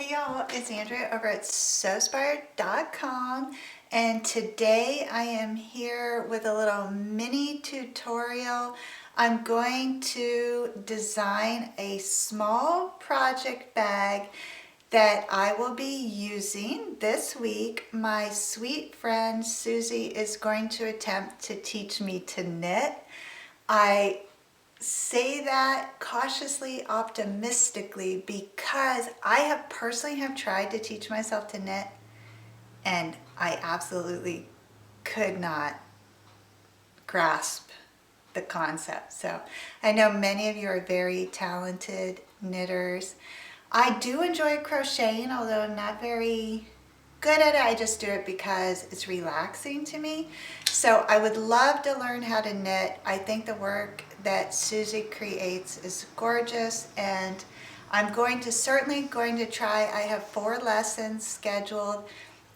Hey y'all, it's Andrea over at Sewspire.com, and today I am here with a little mini tutorial. I'm going to design a small project bag that I will be using this week. My sweet friend Suzi is going to attempt to teach me to knit. I say that cautiously optimistically because I have personally tried to teach myself to knit and I absolutely could not grasp the concept. So I know many of you are very talented knitters. I do enjoy crocheting, although I'm not very good at it. I just do it because it's relaxing to me. So I would love to learn how to knit. I think the work that Suzi creates is gorgeous, and I'm certainly going to try. I have 4 lessons scheduled.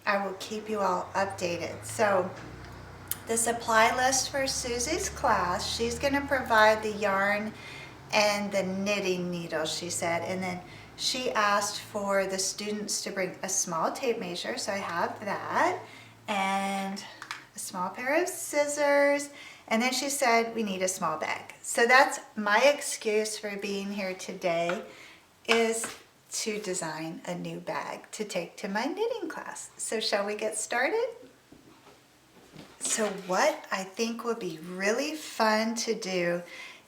I will keep you all updated. So the supply list for Suzi's class, she's going to provide the yarn and the knitting needle, she said, and then she asked for the students to bring a small tape measure, so I have that, and a small pair of scissors, and then she said we need a small bag. So that's my excuse for being here today, is to design a new bag to take to my knitting class. So shall we get started? So what I think would be really fun to do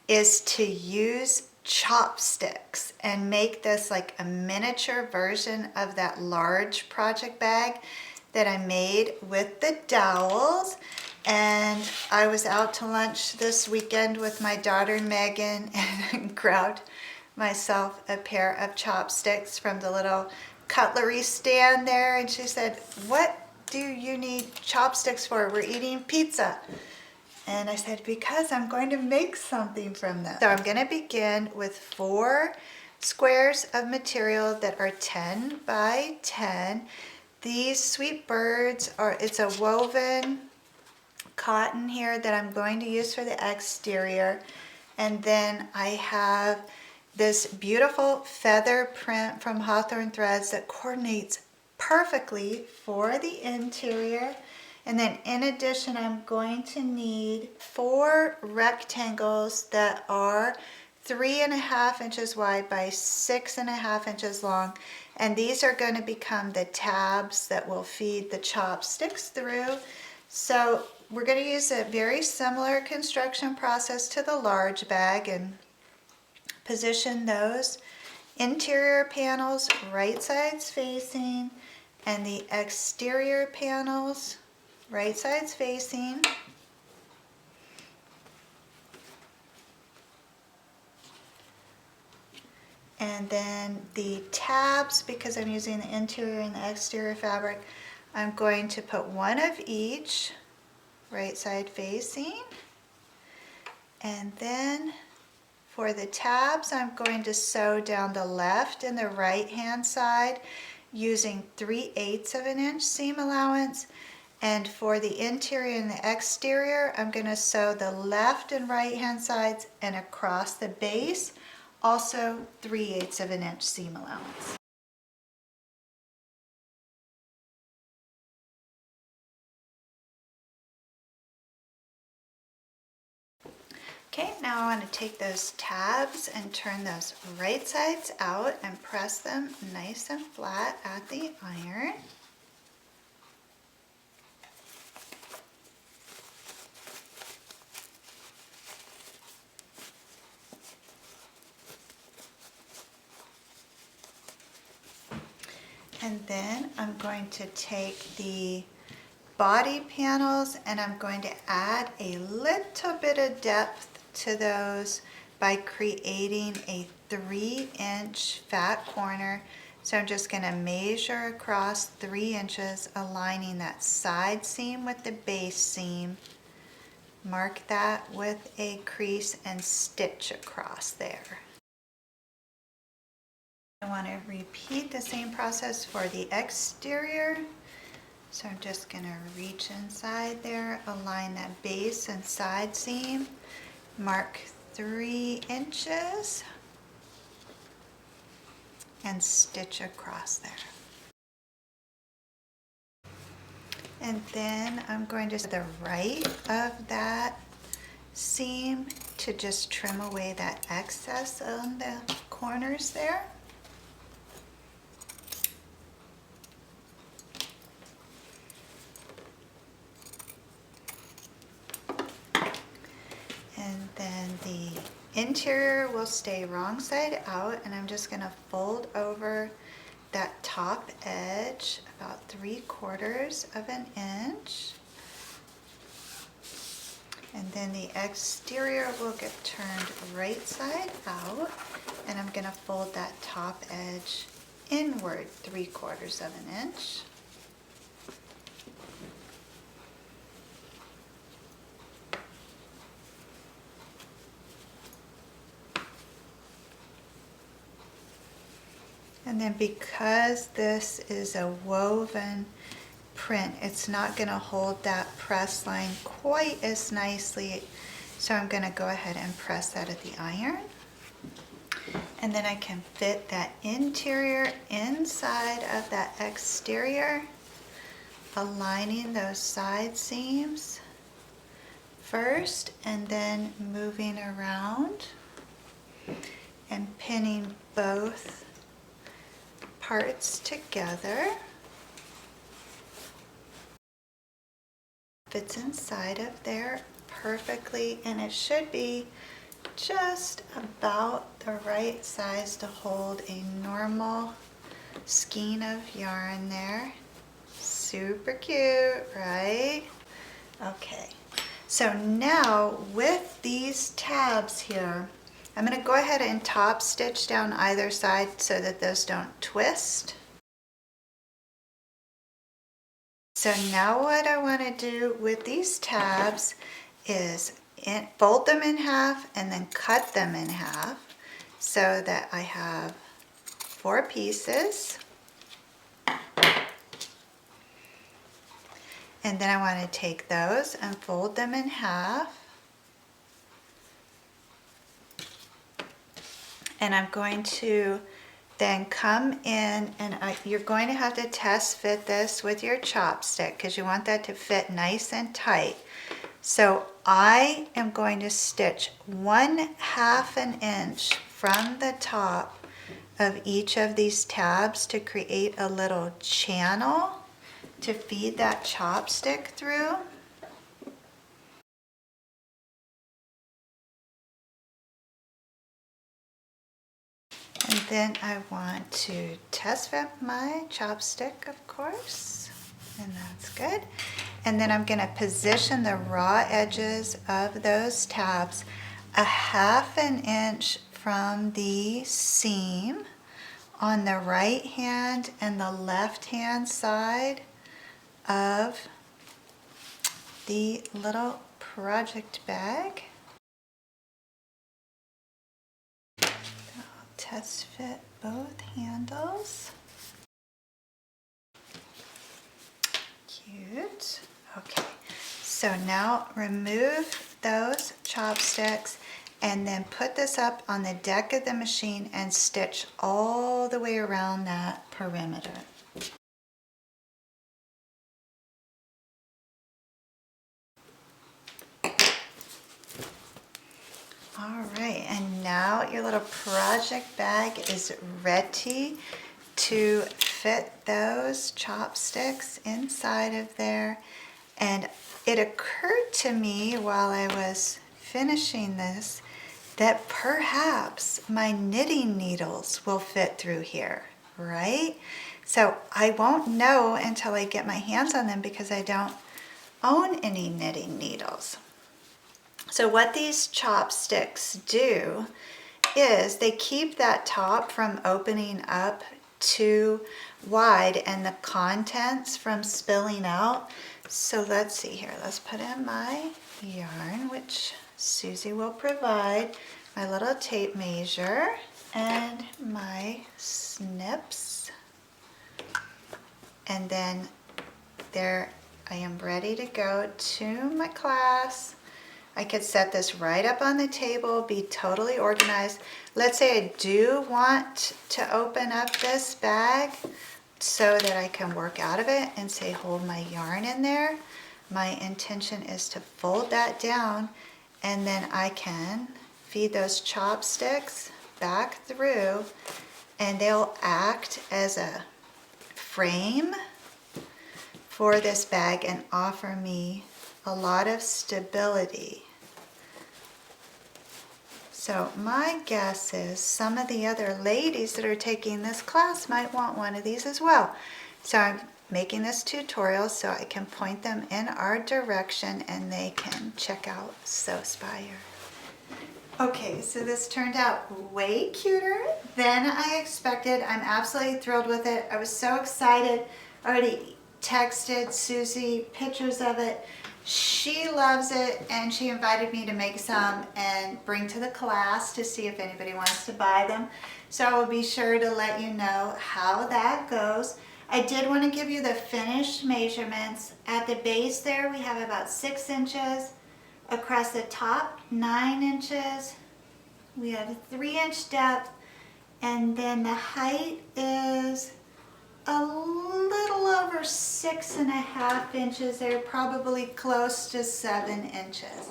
is to use chopsticks and make this like a miniature version of that large project bag that I made with the dowels. And I was out to lunch this weekend with my daughter Megan and grabbed myself a pair of chopsticks from the little cutlery stand there, and she said, "What do you need chopsticks for? We're eating pizza." And I said, because I'm going to make something from them. So I'm going to begin with 4 squares of material that are 10 by 10. These sweet birds it's a woven cotton here that I'm going to use for the exterior. And then I have this beautiful feather print from Hawthorne Threads that coordinates perfectly for the interior. And then in addition, I'm going to need 4 rectangles that are 3.5 inches wide by 6.5 inches long. And these are going to become the tabs that will feed the chopsticks through. So we're going to use a very similar construction process to the large bag and position those interior panels right sides facing and the exterior panels right sides facing. And then the tabs, because I'm using the interior and the exterior fabric, I'm going to put 1 of each right side facing. And then for the tabs, I'm going to sew down the left and the right hand side using 3/8 of an inch seam allowance. And for the interior and the exterior, I'm going to sew the left and right hand sides and across the base, also 3/8 of an inch seam allowance. Okay, now I want to take those tabs and turn those right sides out and press them nice and flat at the iron. And then I'm going to take the body panels and I'm going to add a little bit of depth to those by creating a 3-inch fat corner. So I'm just going to measure across 3 inches, aligning that side seam with the base seam. Mark that with a crease and stitch across there. I want to repeat the same process for the exterior. So I'm just going to reach inside there, align that base and side seam, mark 3 inches, and stitch across there. And then I'm going to the right of that seam to just trim away that excess on the corners there. And then the interior will stay wrong side out, and I'm just going to fold over that top edge about 3/4 of an inch. And then the exterior will get turned right side out, and I'm going to fold that top edge inward 3/4 of an inch. And then because this is a woven print, it's not going to hold that press line quite as nicely. So I'm going to go ahead and press that at the iron. And then I can fit that interior inside of that exterior, aligning those side seams first and then moving around and pinning both parts together. Fits inside of there perfectly, and it should be just about the right size to hold a normal skein of yarn there. Super cute, right? Okay, so now with these tabs here, I'm going to go ahead and top stitch down either side so that those don't twist. So now what I want to do with these tabs is fold them in half and then cut them in half so that I have 4 pieces. And then I want to take those and fold them in half. And I'm going to then come in, and you're going to have to test fit this with your chopstick because you want that to fit nice and tight. So I am going to stitch 1/2 an inch from the top of each of these tabs to create a little channel to feed that chopstick through. And then I want to test fit my chopstick, of course, and that's good. And then I'm going to position the raw edges of those tabs 1/2 an inch from the seam on the right hand and the left hand side of the little project bag. Test fit both handles. Cute. Okay, so now remove those chopsticks and then put this up on the deck of the machine and stitch all the way around that perimeter. All right, and now your little project bag is ready to fit those chopsticks inside of there. And it occurred to me while I was finishing this that perhaps my knitting needles will fit through here, right? So I won't know until I get my hands on them because I don't own any knitting needles. So what these chopsticks do is they keep that top from opening up too wide and the contents from spilling out. So let's see here. Let's put in my yarn, which Suzi will provide, my little tape measure, and my snips. And then there I am ready to go to my class. I could set this right up on the table, be totally organized. Let's say I do want to open up this bag so that I can work out of it and say hold my yarn in there. My intention is to fold that down, and then I can feed those chopsticks back through, and they'll act as a frame for this bag and offer me a lot of stability. So my guess is some of the other ladies that are taking this class might want one of these as well. So I'm making this tutorial so I can point them in our direction and they can check out Sewspire. Okay, so this turned out way cuter than I expected. I'm absolutely thrilled with it. I was so excited. I already texted Suzi pictures of it. She loves it, and she invited me to make some and bring to the class to see if anybody wants to buy them. So I will be sure to let you know how that goes. I did want to give you the finished measurements. At the base there, we have about 6 inches. Across the top, 9 inches. We have a 3-inch depth, and then the height is a little over 6.5 inches. They're probably close to 7 inches.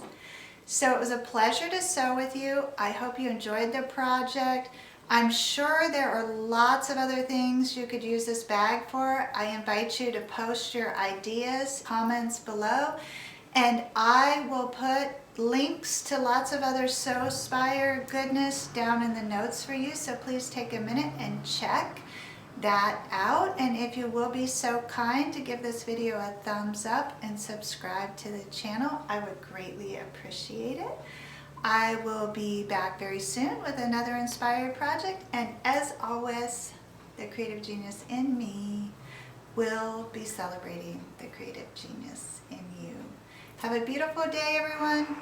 So it was a pleasure to sew with you. I hope you enjoyed the project. I'm sure there are lots of other things you could use this bag for. I invite you to post your ideas, comments below, and I will put links to lots of other Sewspire goodness down in the notes for you. So please take a minute and check that out, and if you will be so kind to give this video a thumbs up and subscribe to the channel, I would greatly appreciate it. I will be back very soon with another inspired project, and as always, the creative genius in me will be celebrating the creative genius in you. Have a beautiful day, everyone.